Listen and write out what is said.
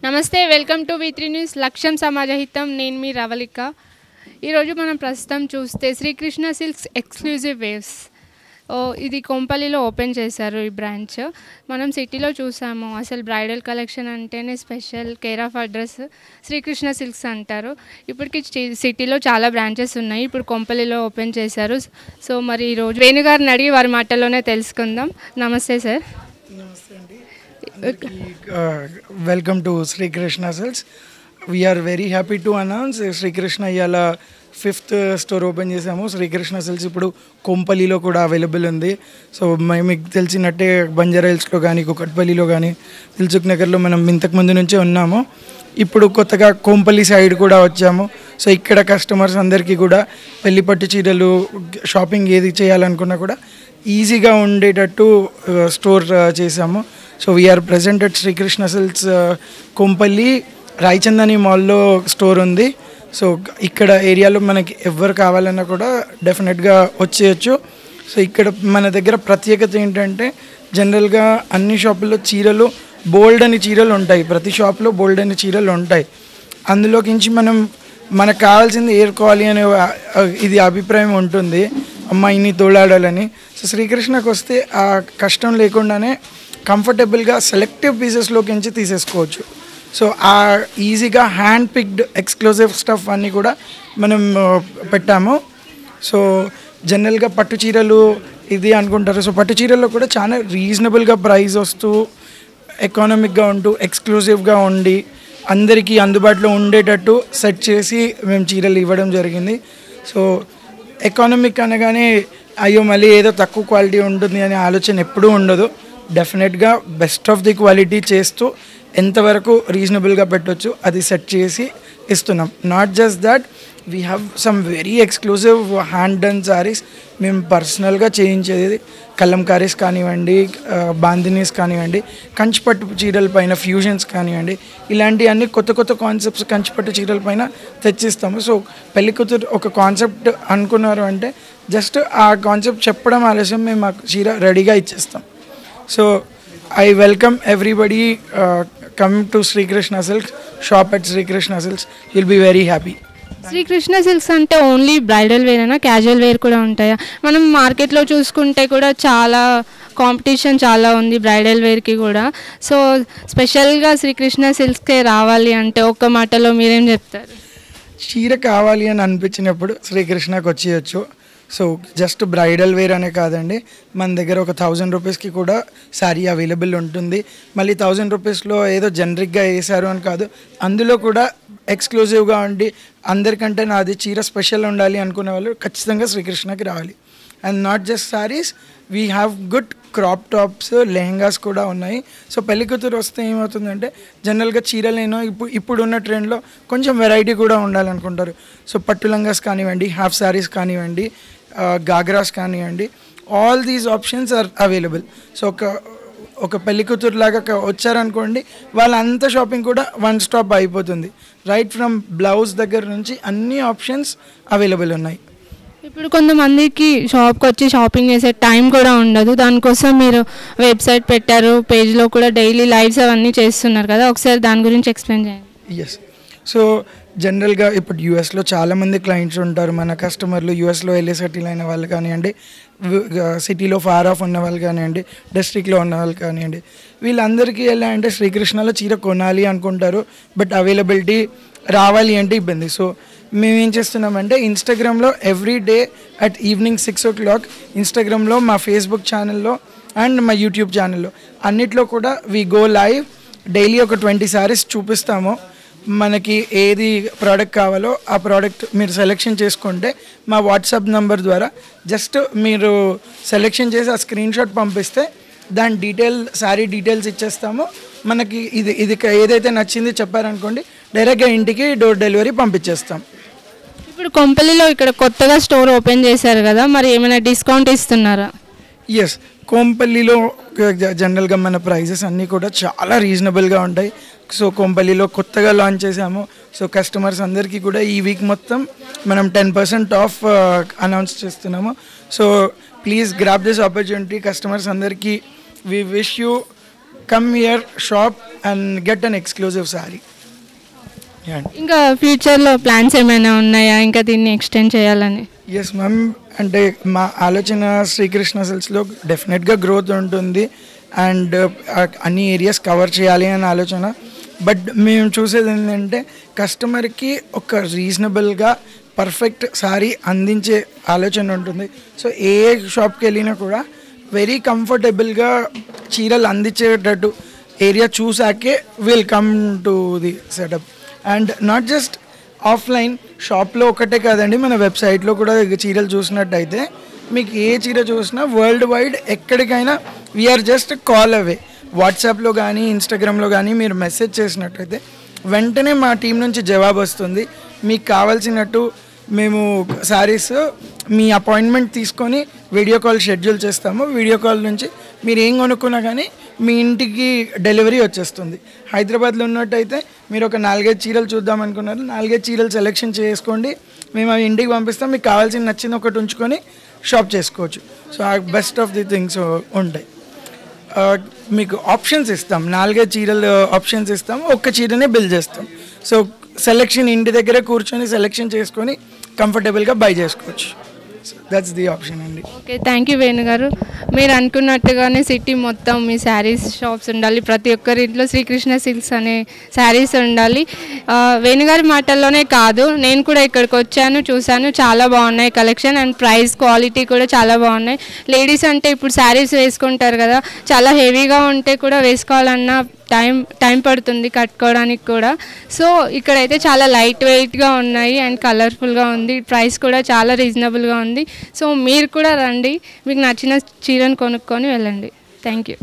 నమస్తే, welcome to వి3 news. లక్ష్యం సమాజహితం. నేను మీ రవళిక. ఈరోజు మనం ప్రస్తుతం చూస్తే శ్రీకృష్ణ సిల్క్స్ ఎక్స్క్లూజివ్ వేవ్స్ ఇది కొంపల్లిలో ఓపెన్ చేశారు. ఈ బ్రాంచ్ మనం సిటీలో చూసాము. అసలు బ్రైడల్ కలెక్షన్ అంటేనే special care of address Srikrishna silks అంటారు. ఇప్పటికి సిటీలో చాలా బ్రాంచెస్ ఉన్నాయి. ఇప్పుడు కొంపల్లిలో ఓపెన్ చేశారు. సో మరి ఈరోజు వేణుగారిని అడిగి వారి మాటల్లోనే తెలుసుకుందాం. నమస్తే సార్. నమస్తే అండి. Welcome to Srikrishna silks. We are very happy to announce Srikrishna ఇవాళ 5th స్టోర్ ఓపెన్ చేసాము. శ్రీకృష్ణ సిల్క్స్ ఇప్పుడు కొంపల్లిలో కూడా అవైలబుల్ ఉంది. సో మీకు తెలిసినట్టే బంజారా హిల్స్లో కానీ, కుకట్పల్లిలో కానీ, దిల్సుఖ్ నగర్లో మనం ఇంతకుముందు నుంచే ఉన్నాము. ఇప్పుడు కొత్తగా కొంపల్లి సైడ్ కూడా వచ్చాము. సో ఇక్కడ కస్టమర్స్ అందరికీ కూడా పెళ్లి పట్టు చీరలు షాపింగ్ ఏది చేయాలనుకున్నా కూడా ఈజీగా ఉండేటట్టు స్టోర్ చేసాము. So we are present at Srikrishna silks Kompally Rayachandani మాల్లో స్టోర్ ఉంది. సో ఇక్కడ ఏరియాలో మనకి ఎవరు కావాలన్నా కూడా డెఫినెట్గా వచ్చేయచ్చు. సో ఇక్కడ మన దగ్గర ప్రత్యేకత ఏంటంటే జనరల్గా అన్ని షాపుల్లో చీరలు బోల్డ్ అని చీరలు ఉంటాయి. ప్రతి షాప్లో బోల్డ్ అని చీరలు ఉంటాయి. అందులోకించి మనకు కావాల్సింది ఏరుకోవాలి అనే ఇది అభిప్రాయం ఉంటుంది, అమ్మాయిని తోలాడాలని. సో శ్రీకృష్ణకు వస్తే ఆ కష్టం లేకుండానే కంఫర్టబుల్గా సెలెక్టివ్ పీసెస్లోకించి తీసేసుకోవచ్చు. సో ఆ ఈజీగా హ్యాండ్ పిక్డ్ ఎక్స్క్లూజివ్ స్టఫ్ అన్నీ కూడా మనం పెట్టాము. సో జనరల్గా పట్టు చీరలు ఇది అనుకుంటారు. సో పట్టు చీరల్లో కూడా చాలా రీజనబుల్గా ప్రైస్ వస్తూ ఎకానమిక్గా ఉంటూ ఎక్స్క్లూజివ్గా ఉండి అందరికీ అందుబాటులో ఉండేటట్టు సెట్ చేసి మేము చీరలు ఇవ్వడం జరిగింది. సో ఎకానమిక్ అనగానే అయ్యో మళ్ళీ ఏదో తక్కువ క్వాలిటీ ఉంటుంది అనే ఆలోచన ఎప్పుడూ ఉండదు. డెఫినెట్గా బెస్ట్ ఆఫ్ ది క్వాలిటీ చేస్తూ ఎంతవరకు రీజనబుల్గా పెట్టవచ్చు అది సెట్ చేసి ఇస్తున్నాం. Not just that, we have some very exclusive hand done saris మేము పర్సనల్గా చేయించేది. కలంకారీస్ కానివ్వండి, బాందినీస్ కానివ్వండి, కంచిపట్టు చీరల పైన ఫ్యూజన్స్ కానివ్వండి, ఇలాంటివన్నీ కొత్త కొత్త కాన్సెప్ట్స్ కంచిపట్టు చీరల పైన తెచ్చిస్తాము. సో పెళ్లి కూతురు ఒక కాన్సెప్ట్ అనుకున్నారు అంటే జస్ట్ ఆ కాన్సెప్ట్ చెప్పడం ఆలస్యం మేము ఆ చీర రెడీగా ఇచ్చేస్తాం. So I welcome everybody come to Sri Krishna Silks, shop at Sri Krishna Silks. You'll be very happy. Srikrishna silks అంటే ఓన్లీ బ్రైడల్ వేర్ అయినా క్యాజువల్ వేర్ కూడా ఉంటాయా? మనం మార్కెట్లో చూసుకుంటే కూడా చాలా కాంపిటీషన్ చాలా ఉంది బ్రైడల్ వేర్కి కూడా. సో స్పెషల్గా శ్రీకృష్ణ సిల్క్స్కే రావాలి అంటే ఒక్క మాటలో మీరేం చెప్తారు? చీర కావాలి అని అనిపించినప్పుడు శ్రీకృష్ణకి వచ్చేయచ్చు. సో జస్ట్ బ్రైడల్ వేర్ అనే కాదండి, మన దగ్గర ఒక 1000 రూపీస్కి కూడా శారీ అవైలబుల్ ఉంటుంది. మళ్ళీ 1000 రూపీస్లో ఏదో జనరిక్గా వేసారు అని కాదు, అందులో కూడా ఎక్స్క్లూజివ్గా ఉండి అందరికంటే నాది చీర స్పెషల్ ఉండాలి అనుకునే వాళ్ళు ఖచ్చితంగా శ్రీకృష్ణకి రావాలి. And not just saris, we have good crop tops, lehengas కూడా ఉన్నాయి. సో పెళ్లి కూతురు వస్తే ఏమవుతుందంటే జనరల్గా చీరలేనో ఇప్పుడున్న ట్రెండ్లో కొంచెం వెరైటీ కూడా ఉండాలనుకుంటారు. సో పట్టు లంగాస్ కానివ్వండి, హాఫ్ శారీస్ కానివ్వండి, గాగ్రాస్ కానివ్వండి, all these options are available. So ఒక పెళ్లి కూతురులాగా వచ్చారనుకోండి, వాళ్ళంతా షాపింగ్ కూడా వన్ స్టాప్ అయిపోతుంది. రైట్ ఫ్రమ్ బ్లౌజ్ దగ్గర నుంచి అన్ని ఆప్షన్స్ అవైలబుల్ ఉన్నాయి. ఇప్పుడు కొంతమందికి షాప్కి వచ్చి షాపింగ్ చేసే టైం కూడా ఉండదు. దానికోసం మీరు వెబ్సైట్ పెట్టారు, పేజ్లో కూడా డైలీ లైవ్స్ అవన్నీ చేస్తున్నారు కదా, ఒకసారి దాని గురించి ఎక్స్ప్లెయిన్ చేయండి. ఎస్. సో జనరల్గా ఇప్పుడు యూఎస్లో చాలామంది క్లయింట్స్ ఉంటారు, మన కస్టమర్లు యూఎస్లో వెళ్ళి సెటిల్ అయిన వాళ్ళు కానివ్వండి, సిటీలో ఫార్ ఆఫ్ ఉన్న వాళ్ళు కానివ్వండి, డిస్ట్రిక్ట్లో ఉన్న వాళ్ళు కానివ్వండి, వీళ్ళందరికీ ఎలా అంటే శ్రీకృష్ణలో చీర కొనాలి అనుకుంటారు, బట్ అవైలబిలిటీ రావాలి అంటే ఇబ్బంది. సో మేము ఏం చేస్తున్నామంటే ఇన్స్టాగ్రామ్లో every day at evening 6 o'clock ఇన్స్టాగ్రామ్లో, మా ఫేస్బుక్ ఛానల్లో అండ్ మా యూట్యూబ్ ఛానల్లో అన్నిట్లో కూడా వీ గో లైవ్. డైలీ ఒక 20 శారీస్ చూపిస్తాము. మనకి ఏది ప్రోడక్ట్ కావాలో ఆ ప్రోడక్ట్ మీరు సెలెక్షన్ చేసుకుంటే మా వాట్సాప్ నెంబర్ ద్వారా జస్ట్ మీరు సెలెక్షన్ చేసి ఆ స్క్రీన్ షాట్ పంపిస్తే దాని శారీ డీటెయిల్స్ ఇచ్చేస్తాము. మనకి ఇది ఏదైతే నచ్చింది చెప్పారనుకోండి, డైరెక్ట్గా ఇంటికి డోర్ డెలివరీ పంపించేస్తాం. ఇప్పుడు కొంపల్లిలో ఇక్కడ కొత్తగా స్టోర్ ఓపెన్ చేశారు కదా, మరి ఏమైనా డిస్కౌంట్ ఇస్తున్నారా? ఎస్, కొంపల్లిలో జనరల్గా మన ప్రైజెస్ అన్నీ కూడా చాలా రీజనబుల్గా ఉంటాయి. సో కొంపల్లిలో కొత్తగా లాంచ్ చేసాము. సో కస్టమర్స్ అందరికీ కూడా ఈ వీక్ మొత్తం మనం 10% ఆఫ్ అనౌన్స్ చేస్తున్నాము. So please grab this opportunity. Customers అందరికీ we wish you come here, shop and get an exclusive saree. ఇంకా ఫ్యూచర్లో ప్లాన్స్ ఏమైనా ఉన్నాయా ఇంకా దీన్ని ఎక్స్టెండ్ చేయాలని? ఎస్ మ్యామ్, అంటే మా ఆలోచన శ్రీకృష్ణ సిల్క్స్లో డెఫినెట్గా గ్రోత్ ఉంటుంది అండ్ అన్ని ఏరియాస్ కవర్ చేయాలి అని ఆలోచన. బట్ మేము చూసేది ఏంటంటే కస్టమర్కి ఒక రీజనబుల్గా పర్ఫెక్ట్ సారీ అందించే ఆలోచన ఉంటుంది. సో ఏ షాప్కి వెళ్ళినా కూడా వెరీ కంఫర్టబుల్గా చీరలు అందించేటట్టు ఏరియా చూసాకే will come to the setup. And not just offline షాప్లో ఒకటే కాదండి, మన వెబ్సైట్లో కూడా చీరలు చూసినట్టయితే మీకు ఏ చీర చూసినా వరల్డ్ వైడ్ ఎక్కడికైనా వీఆర్ జస్ట్ కాల్ అవే. వాట్సాప్లో కానీ ఇన్స్టాగ్రామ్లో కానీ మీరు మెసేజ్ చేసినట్టయితే వెంటనే మా టీం నుంచి జవాబు వస్తుంది. మీకు కావాల్సినట్టు మేము శారీస్ మీ అపాయింట్మెంట్ తీసుకొని వీడియో కాల్ షెడ్యూల్ చేస్తాము. వీడియో కాల్ నుంచి మీరు ఏం కొనుక్కున్నా కానీ మీ ఇంటికి డెలివరీ వచ్చేస్తుంది. హైదరాబాద్లో ఉన్నట్టయితే మీరు ఒక 4-5 చీరలు చూద్దాం అనుకున్నారు, 4-5 చీరలు సెలెక్షన్ చేసుకోండి, మేము అవి ఇంటికి పంపిస్తాం. మీకు కావాల్సిన నచ్చింది ఒకటి ఉంచుకొని షాప్ చేసుకోవచ్చు. సో ఆ బెస్ట్ ఆఫ్ ది థింగ్స్ ఉంటాయి. మీకు ఆప్షన్స్ ఇస్తాం, 4-5 చీరలు ఆప్షన్స్ ఇస్తాం, ఒక్క చీరనే బిల్ చేస్తాం. సో సెలెక్షన్ ఇంటి దగ్గరే కూర్చొని సెలెక్షన్ చేసుకొని కంఫర్టబుల్గా బై చేసుకోవచ్చు. దట్స్ ది ఆప్షన్ అండి. ఓకే, థ్యాంక్ యూ వేణు గారు. మీరు అనుకున్నట్టుగానే సిటీ మొత్తం మీ శారీస్ షాప్స్ ఉండాలి, ప్రతి ఒక్కరి ఇంట్లో శ్రీకృష్ణ సిల్క్స్ అనే శారీస్ ఉండాలి. వేణుగారి మాటల్లోనే కాదు, నేను కూడా ఇక్కడికి వచ్చాను, చూశాను, చాలా బాగున్నాయి కలెక్షన్ అండ్ ప్రైస్ క్వాలిటీ కూడా చాలా బాగున్నాయి. లేడీస్ అంటే ఇప్పుడు శారీస్ వేసుకుంటారు కదా, చాలా హెవీగా ఉంటే కూడా వేసుకోవాలన్నా టైం పడుతుంది కట్టుకోవడానికి కూడా. సో ఇక్కడైతే చాలా లైట్ వెయిట్గా ఉన్నాయి అండ్ కలర్ఫుల్గా ఉంది, ప్రైస్ కూడా చాలా రీజనబుల్గా ఉంది. సో మీరు కూడా రండి, మీకు నచ్చిన చీరను కొనుక్కొని వెళ్ళండి. Thank you.